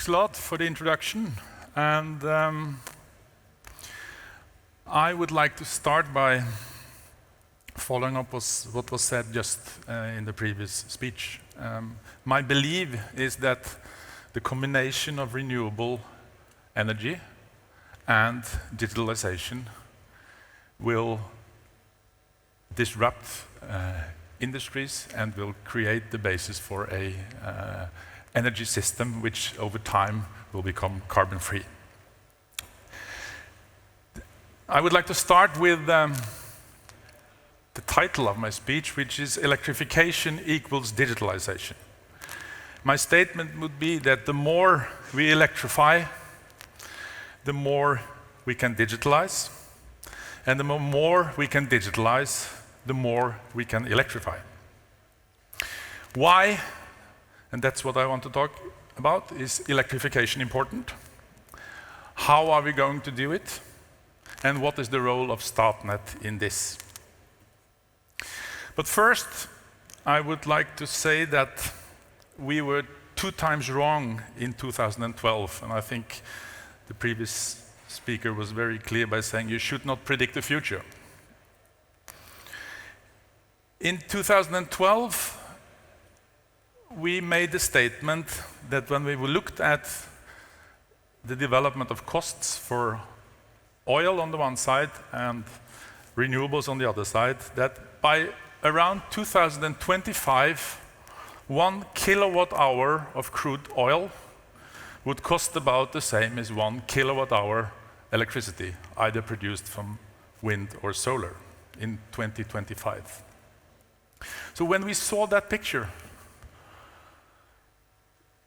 Thanks a lot for the introduction. And I would like to start by following up what was said just in the previous speech. My belief is that the combination of renewable energy and digitalization will disrupt industries and will create the basis for a energy system which over time will become carbon-free. I would like to start with the title of my speech, which is Electrification equals Digitalization. My statement would be that the more we electrify, the more we can digitalize, and the more we can digitalize, the more we can electrify. Why? And that's what I want to talk about. Is electrification important? How are we going to do it? And what is the role of Statnett in this? But first, I would like to say that we were 2 times wrong in 2012, and I think the previous speaker was very clear by saying you should not predict the future. In 2012, we made the statement that when we looked at the development of costs for oil on the one side and renewables on the other side, that by around 2025, 1 kilowatt hour of crude oil would cost about the same as 1 kilowatt hour electricity, either produced from wind or solar in 2025. So when we saw that picture,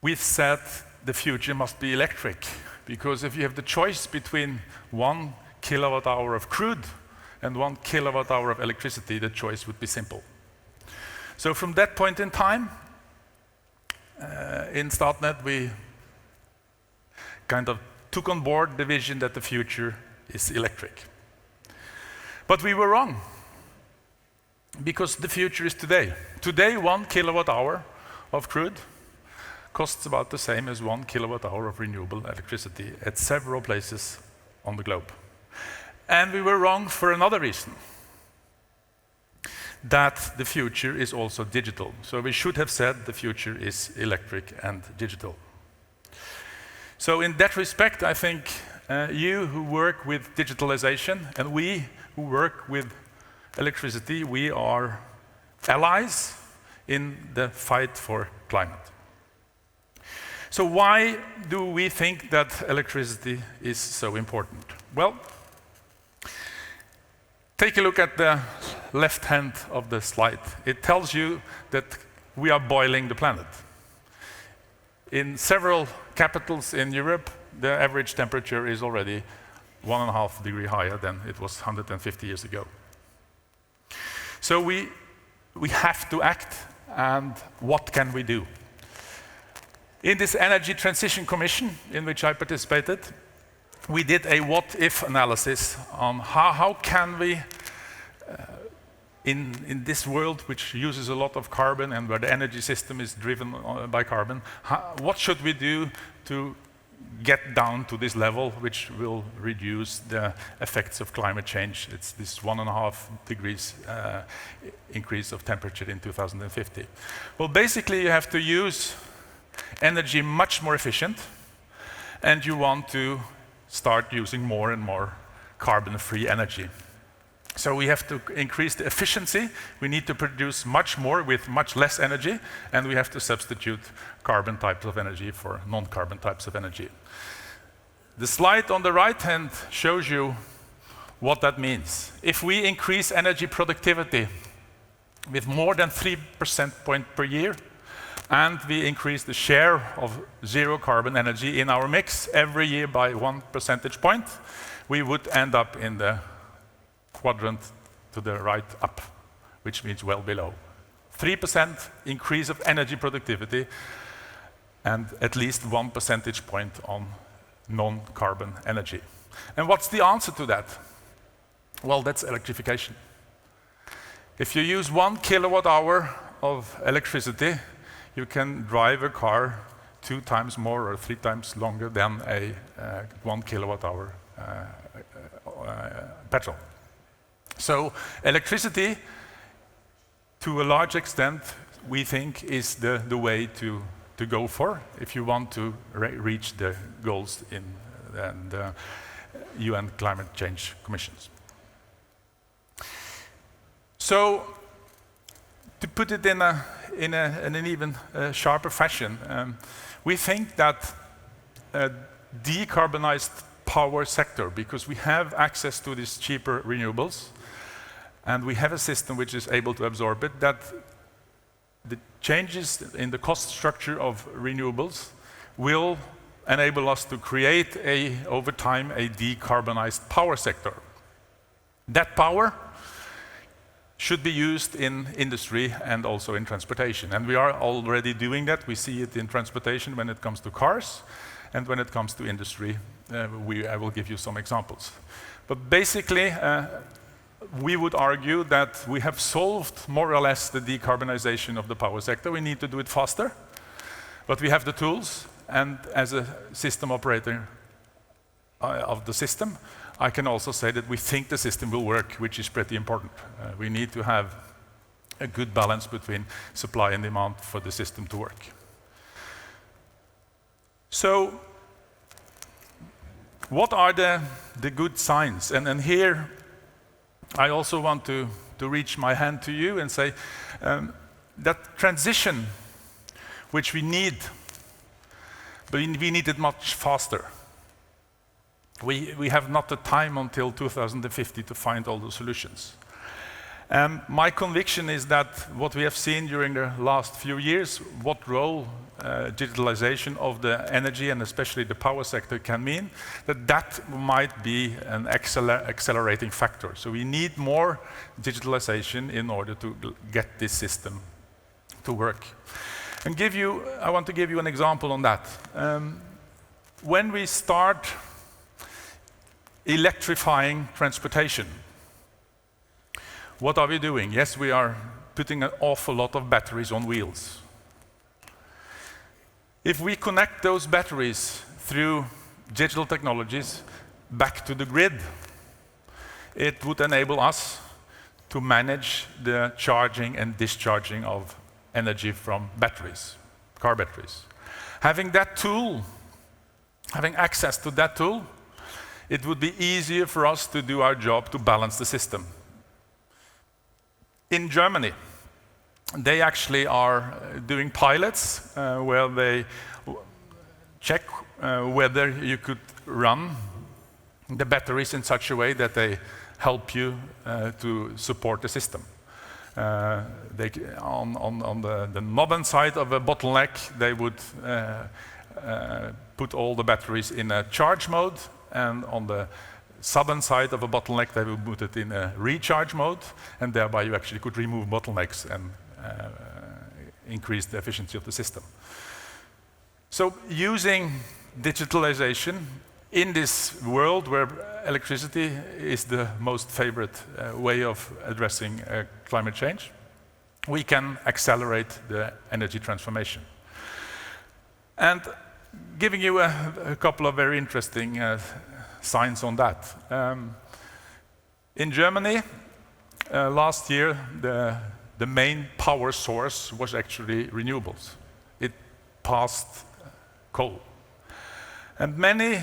we said the future must be electric, because if you have the choice between 1 kilowatt hour of crude and 1 kilowatt hour of electricity, the choice would be simple. So from that point in time, in Statnett, we kind of took on board the vision that the future is electric. But we were wrong, because the future is today. Today, 1 kilowatt hour of crude costs about the same as 1 kilowatt hour of renewable electricity at several places on the globe. And we were wrong for another reason, that the future is also digital. So we should have said the future is electric and digital. So in that respect, I think you who work with digitalization and we who work with electricity, we are allies in the fight for climate. So why do we think that electricity is so important? Well, take a look at the left hand of the slide. It tells you that we are boiling the planet. In several capitals in Europe, the average temperature is already 1.5 degrees higher than it was 150 years ago. So we have to act, and what can we do? In this Energy Transition Commission, in which I participated, we did a what-if analysis on how can we, in this world which uses a lot of carbon and where the energy system is driven by carbon, what should we do to get down to this level which will reduce the effects of climate change? It's this 1.5 degrees increase of temperature in 2050. Well, basically you have to use energy much more efficient, and you want to start using more and more carbon-free energy. So we have to increase the efficiency. We need to produce much more with much less energy, and we have to substitute carbon types of energy for non-carbon types of energy. The slide on the right hand shows you what that means. If we increase energy productivity with more than 3% point per year, and we increase the share of zero carbon energy in our mix every year by 1 percentage point, we would end up in the quadrant to the right up, which means well below. 3% increase of energy productivity and at least 1 percentage point on non-carbon energy. And what's the answer to that? Well, that's electrification. If you use 1 kilowatt hour of electricity, you can drive a car 2 times more or 3 times longer than a 1 kilowatt hour petrol. So electricity, to a large extent, we think is the way to go for if you want to reach the goals in the UN Climate Change Commissions. So to put it in an even sharper fashion, we think that a decarbonized power sector, because we have access to these cheaper renewables, and we have a system which is able to absorb it, that the changes in the cost structure of renewables will enable us to create, over time, a decarbonized power sector. That power should be used in industry and also in transportation. And we are already doing that. We see it in transportation when it comes to cars, and when it comes to industry, I will give you some examples. But basically, we would argue that we have solved more or less the decarbonization of the power sector. We need to do it faster, but we have the tools, and as a system operator of the system, I can also say that we think the system will work, which is pretty important. We need to have a good balance between supply and demand for the system to work. So, what are the good signs? And here, I also want to reach my hand to you and say that transition, which we need, but we need it much faster. We have not the time until 2050 to find all the solutions. My conviction is that what we have seen during the last few years, what role digitalization of the energy and especially the power sector can mean, that might be an accelerating factor. So we need more digitalization in order to get this system to work. And I want to give you an example on that. When we start electrifying transportation, what are we doing? Yes, we are putting an awful lot of batteries on wheels. If we connect those batteries through digital technologies back to the grid, it would enable us to manage the charging and discharging of energy from batteries, car batteries. Having that tool, having access to that tool, it would be easier for us to do our job to balance the system. In Germany, they actually are doing pilots where they check whether you could run the batteries in such a way that they help you to support the system. On the northern side of a bottleneck, they would put all the batteries in a charge mode, and on the southern side of a bottleneck, they will put it in a recharge mode, and thereby you actually could remove bottlenecks and increase the efficiency of the system. So using digitalization in this world where electricity is the most favorite way of addressing climate change, we can accelerate the energy transformation. And giving you a couple of very interesting signs on that. In Germany, last year, the main power source was actually renewables. It passed coal. And many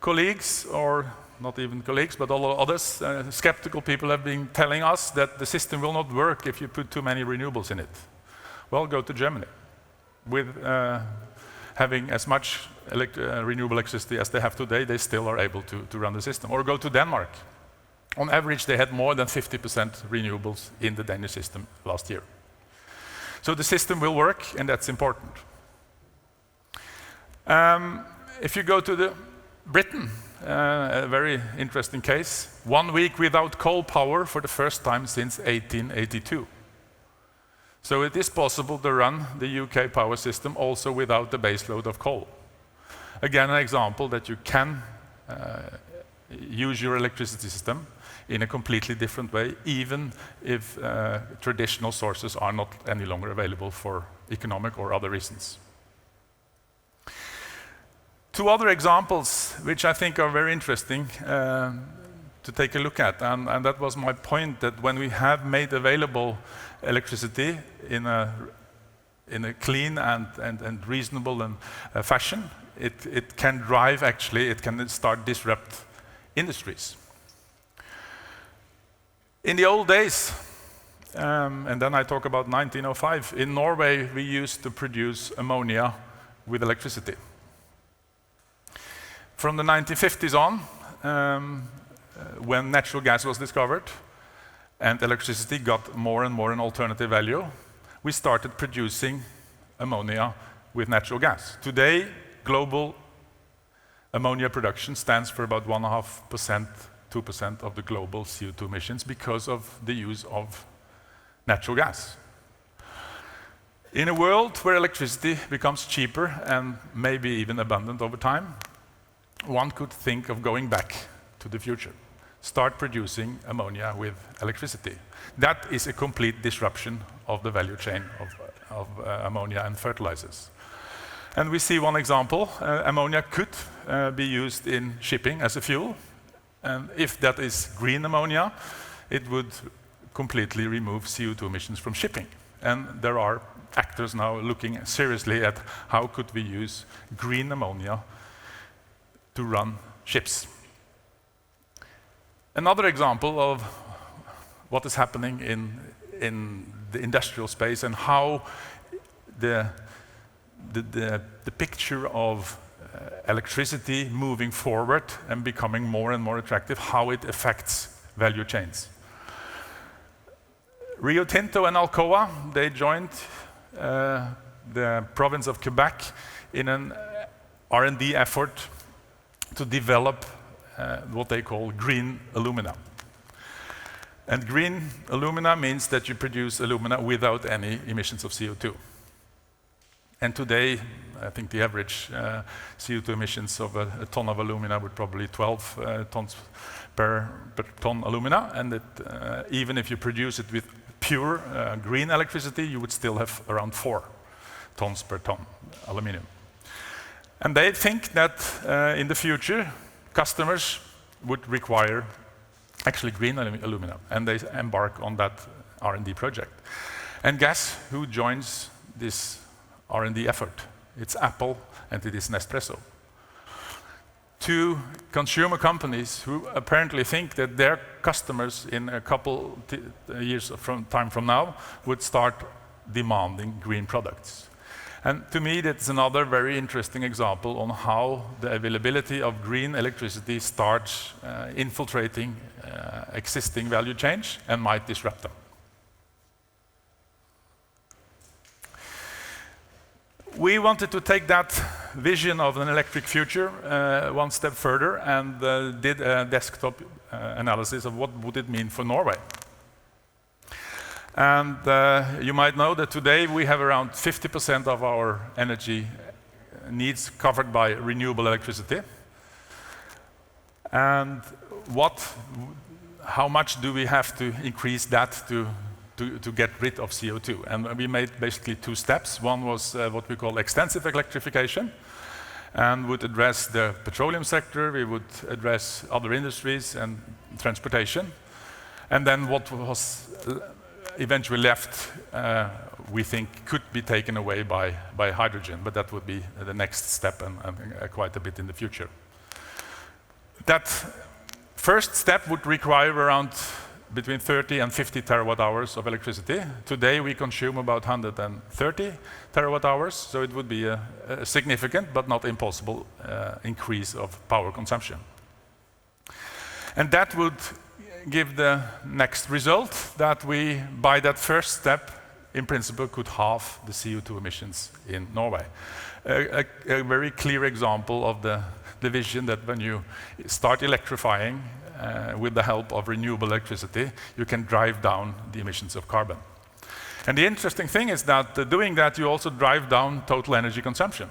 colleagues, or not even colleagues, but all others, skeptical people have been telling us that the system will not work if you put too many renewables in it. Well, go to Germany. With having as much renewable electricity as they have today, they still are able to run the system. Or go to Denmark. On average, they had more than 50% renewables in the Danish system last year. So the system will work, and that's important. If you go to Britain, a very interesting case, 1 week without coal power for the first time since 1882. So it is possible to run the UK power system also without the baseload of coal. Again, an example that you can use your electricity system in a completely different way, even if traditional sources are not any longer available for economic or other reasons. Two other examples which I think are very interesting to take a look at, and that was my point, that when we have made available electricity in a clean and reasonable and fashion, it can drive, actually, it can start disrupt industries. In the old days, and then I talk about 1905, in Norway we used to produce ammonia with electricity. From the 1950s on, when natural gas was discovered and electricity got more and more an alternative value, we started producing ammonia with natural gas. Today, global ammonia production stands for about 1.5%, 2% of the global CO2 emissions because of the use of natural gas. In a world where electricity becomes cheaper and maybe even abundant over time, one could think of going back to the future. Start producing ammonia with electricity. That is a complete disruption of the value chain of ammonia and fertilizers. And we see one example. Ammonia could be used in shipping as a fuel. And if that is green ammonia, it would completely remove CO2 emissions from shipping. And there are actors now looking seriously at how could we use green ammonia to run ships. Another example of what is happening in the industrial space and how the picture of electricity moving forward and becoming more and more attractive, how it affects value chains. Rio Tinto and Alcoa, they joined the province of Quebec in an R&D effort to develop what they call green alumina. And green alumina means that you produce alumina without any emissions of CO2. And today, I think the average CO2 emissions of a ton of alumina would probably 12 tons per ton alumina, and even if you produce it with pure green electricity, you would still have around 4 tons per ton aluminum. And they think that in the future, customers would require actually green alumina, and they embark on that R&D project. And guess who joins this R&D effort? It's Apple and it is Nespresso. Two consumer companies who apparently think that their customers in a couple years from now would start demanding green products. And to me, that's another very interesting example on how the availability of green electricity starts infiltrating existing value chains and might disrupt them. We wanted to take that vision of an electric future one step further and did a desktop analysis of what would it mean for Norway. And you might know that today we have around 50% of our energy needs covered by renewable electricity. And how much do we have to increase that to get rid of CO2? And we made basically 2 steps. One was what we call extensive electrification, and would address the petroleum sector, we would address other industries and transportation. And then what was eventually left, we think could be taken away by hydrogen, but that would be the next step and quite a bit in the future. That first step would require around between 30 and 50 terawatt hours of electricity. Today we consume about 130 terawatt hours, so it would be a significant but not impossible increase of power consumption. And that would give the next result that we, by that first step, in principle could halve the CO2 emissions in Norway. A very clear example of the vision that when you start electrifying with the help of renewable electricity, you can drive down the emissions of carbon. And the interesting thing is that doing that, you also drive down total energy consumption,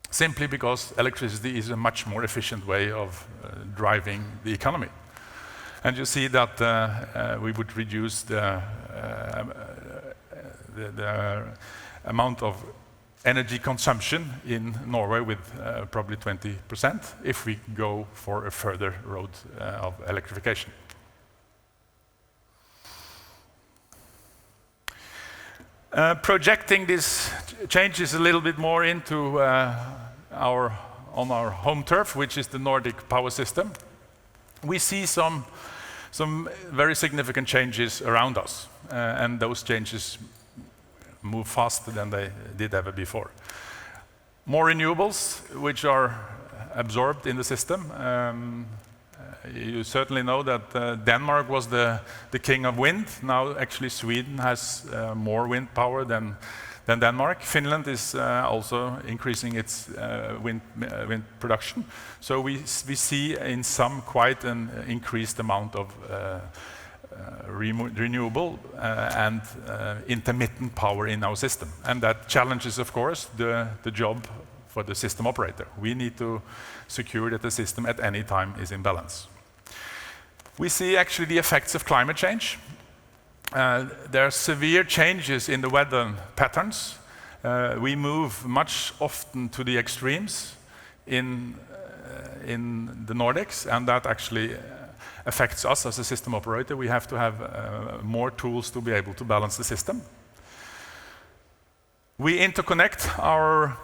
simply because electricity is a much more efficient way of driving the economy. And you see that we would reduce the amount of energy consumption in Norway with probably 20% if we go for a further road of electrification. Projecting these changes a little bit more into our home turf, which is the Nordic power system, we see some very significant changes around us, and those changes move faster than they did ever before. More renewables, which are absorbed in the system. You certainly know that Denmark was the king of wind. Now actually Sweden has more wind power than Denmark. Finland is also increasing its wind production. So we see in some quite an increased amount of renewable and intermittent power in our system. And that challenges, of course, the job for the system operator. We need to secure that the system at any time is in balance. We see actually the effects of climate change. There are severe changes in the weather patterns. We move much often to the extremes in the Nordics, and that actually affects us as a system operator. We have to have more tools to be able to balance the system. We interconnect our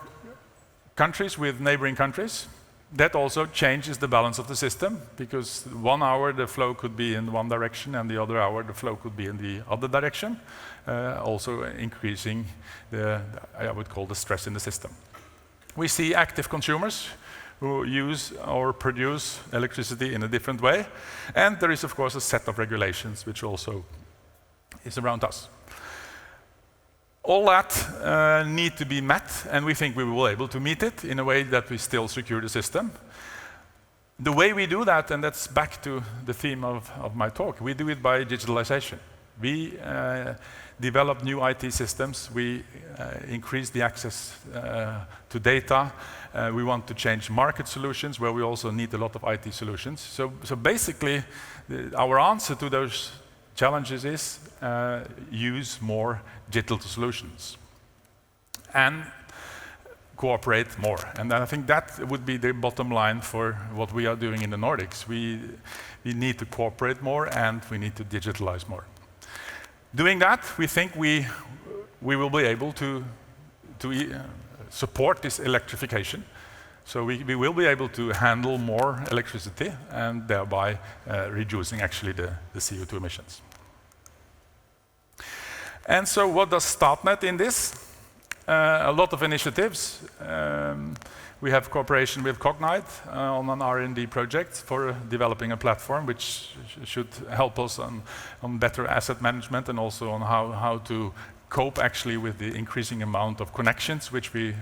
countries with neighboring countries. That also changes the balance of the system, because 1 hour the flow could be in one direction and the other hour the flow could be in the other direction, also increasing I would call the stress in the system. We see active consumers who use or produce electricity in a different way, and there is of course a set of regulations which also is around us. All that need to be met, and we think we will be able to meet it in a way that we still secure the system. The way we do that, and that's back to the theme of my talk, we do it by digitalization. We develop new IT systems, we increase the access to data, we want to change market solutions where we also need a lot of IT solutions. So basically, our answer to those challenges is use more digital solutions and cooperate more. And I think that would be the bottom line for what we are doing in the Nordics. We need to cooperate more and we need to digitalize more. Doing that, we think we will be able to support this electrification. So we will be able to handle more electricity and thereby reducing actually the CO2 emissions. And so what does Statnett in this? A lot of initiatives. We have cooperation with Cognite on an R&D project for developing a platform which should help us on better asset management and also on how to cope actually with the increasing amount of connections which we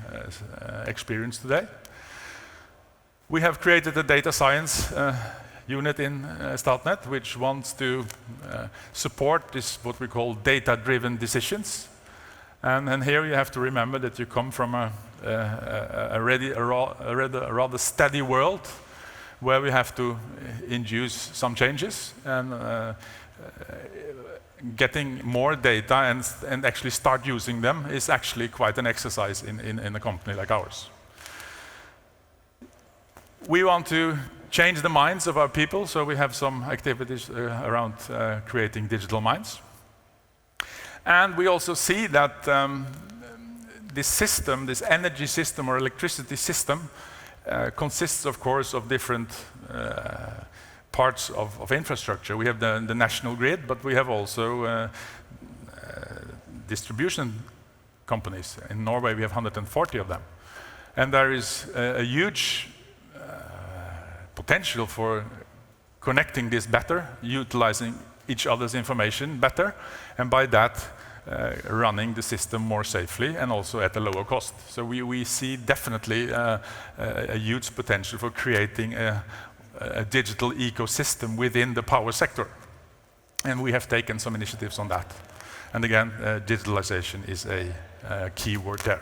experience today. We have created a data science unit in Statnett, which wants to support this, what we call data-driven decisions. And here you have to remember that you come from a rather steady world where we have to induce some changes, and getting more data and actually start using them is actually quite an exercise in a company like ours. We want to change the minds of our people, so we have some activities around creating digital minds. And we also see that this system, this energy system or electricity system, consists of course of different parts of infrastructure. We have the national grid, but we have also distribution companies. In Norway we have 140 of them. And there is a huge potential for connecting this better, utilizing each other's information better, and by that running the system more safely and also at a lower cost. So we see definitely a huge potential for creating a digital ecosystem within the power sector. And we have taken some initiatives on that. And again, digitalization is a key word there.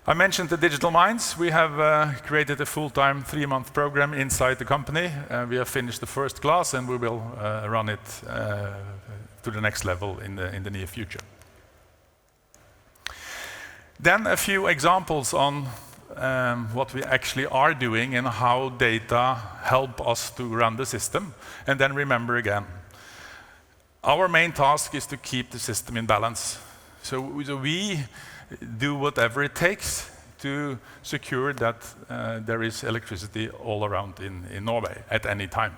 I mentioned the digital minds. We have created a full-time 3-month program inside the company. We have finished the first class and we will run it to the next level in the near future. Then a few examples on what we actually are doing and how data help us to run the system. And then remember again, our main task is to keep the system in balance. So we do whatever it takes to secure that there is electricity all around in Norway at any time.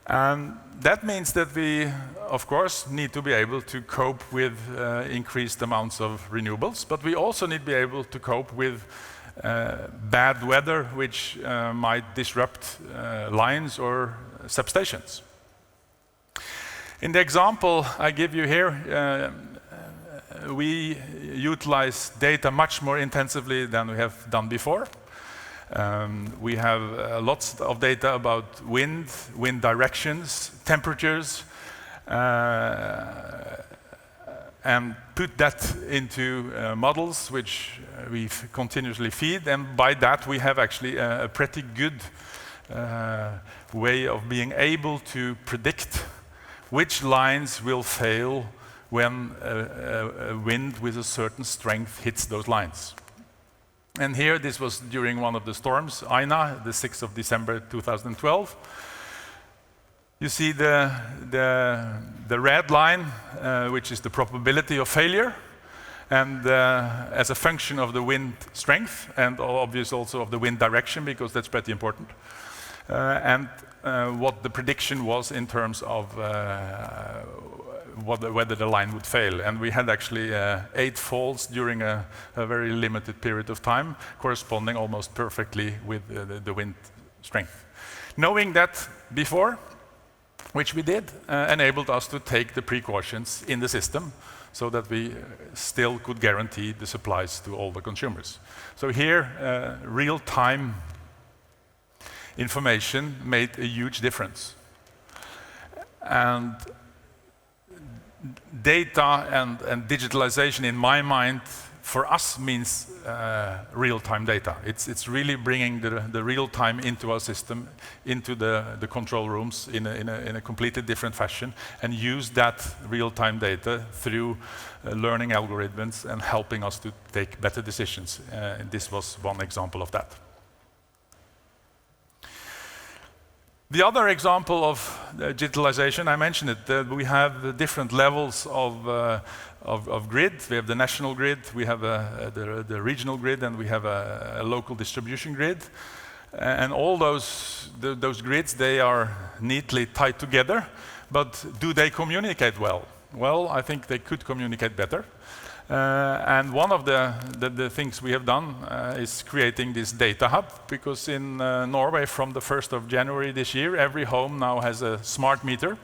And that means that we, of course, need to be able to cope with increased amounts of renewables, but we also need to be able to cope with bad weather, which might disrupt lines or substations. In the example I give you here, we utilize data much more intensively than we have done before. We have lots of data about wind directions, temperatures, and put that into models which we continuously feed. And by that, we have actually a pretty good way of being able to predict which lines will fail when a wind with a certain strength hits those lines. And here, this was during one of the storms, Aina, the 6th of December 2012. You see the red line, which is the probability of failure, and as a function of the wind strength, and obviously also of the wind direction, because that's pretty important, and what the prediction was in terms of whether the line would fail. And we had actually 8 falls during a very limited period of time, corresponding almost perfectly with the wind strength. Knowing that before, which we did, enabled us to take the precautions in the system so that we still could guarantee the supplies to all the consumers. So here, real-time information made a huge difference. And data and digitalization, in my mind, for us means real-time data. It's really bringing the real-time into our system, into the control rooms in a completely different fashion, and use that real-time data through learning algorithms and helping us to take better decisions. And this was one example of that. The other example of digitalization, I mentioned it, we have different levels of grid. We have the national grid, we have the regional grid, and we have a local distribution grid. And all those grids, they are neatly tied together, but do they communicate well? Well, I think they could communicate better. And one of the things we have done is creating this data hub, because in Norway from the 1st of January this year, every home now has a smart meter.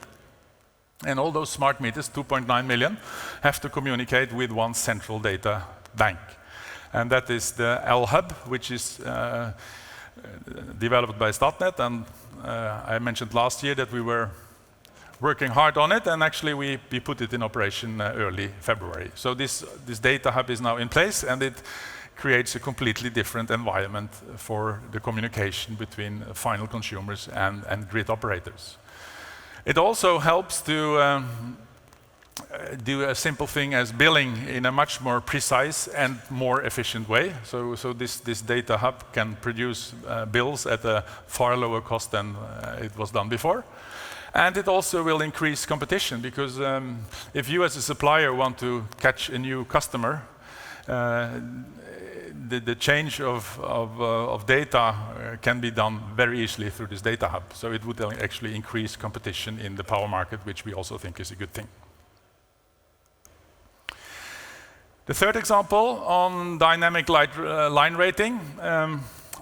And all those smart meters, 2.9 million, have to communicate with one central data bank. And that is the L-Hub, which is developed by Statnett. And I mentioned last year that we were working hard on it, and actually we put it in operation early February. So this data hub is now in place, and it creates a completely different environment for the communication between final consumers and grid operators. It also helps to do a simple thing as billing in a much more precise and more efficient way. So this data hub can produce bills at a far lower cost than it was done before. And it also will increase competition, because if you as a supplier want to catch a new customer, the change of data can be done very easily through this data hub. So it would actually increase competition in the power market, which we also think is a good thing. The third example on dynamic line rating.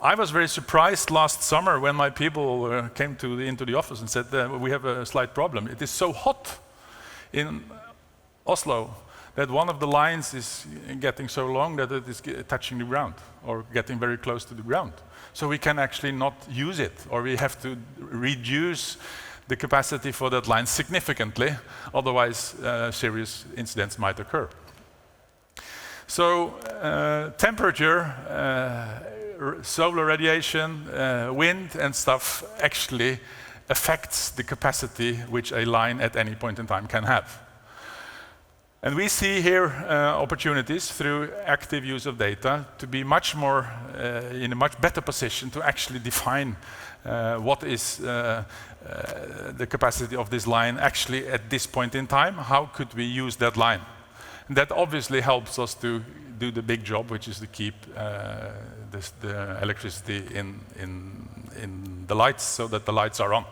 I was very surprised last summer when my people came into the office and said, we have a slight problem. It is so hot in Oslo that one of the lines is getting so long that it is touching the ground or getting very close to the ground. So we can actually not use it, or we have to reduce the capacity for that line significantly, otherwise serious incidents might occur. So temperature, solar radiation, wind and stuff actually affects the capacity which a line at any point in time can have. And we see here opportunities through active use of data to be much more in a much better position to actually define what is the capacity of this line actually at this point in time. How could we use that line? And that obviously helps us to do the big job, which is to keep the electricity in the lights so that the lights are on.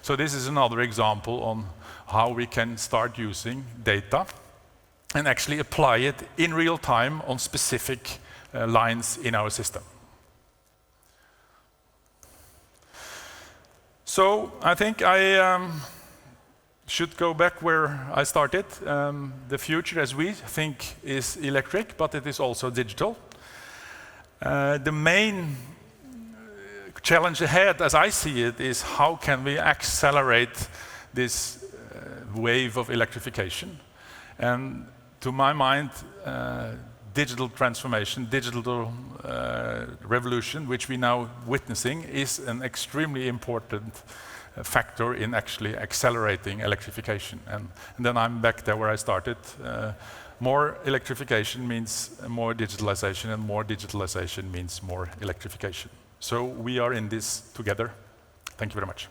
So this is another example on how we can start using data and actually apply it in real time on specific lines in our system. So I think I should go back where I started. The future, as we think, is electric, but it is also digital. The main challenge ahead, as I see it, is how can we accelerate this wave of electrification? And to my mind, digital transformation, digital revolution, which we're now witnessing, is an extremely important factor in actually accelerating electrification. And then I'm back there where I started. More electrification means more digitalization, and more digitalization means more electrification. So we are in this together. Thank you very much.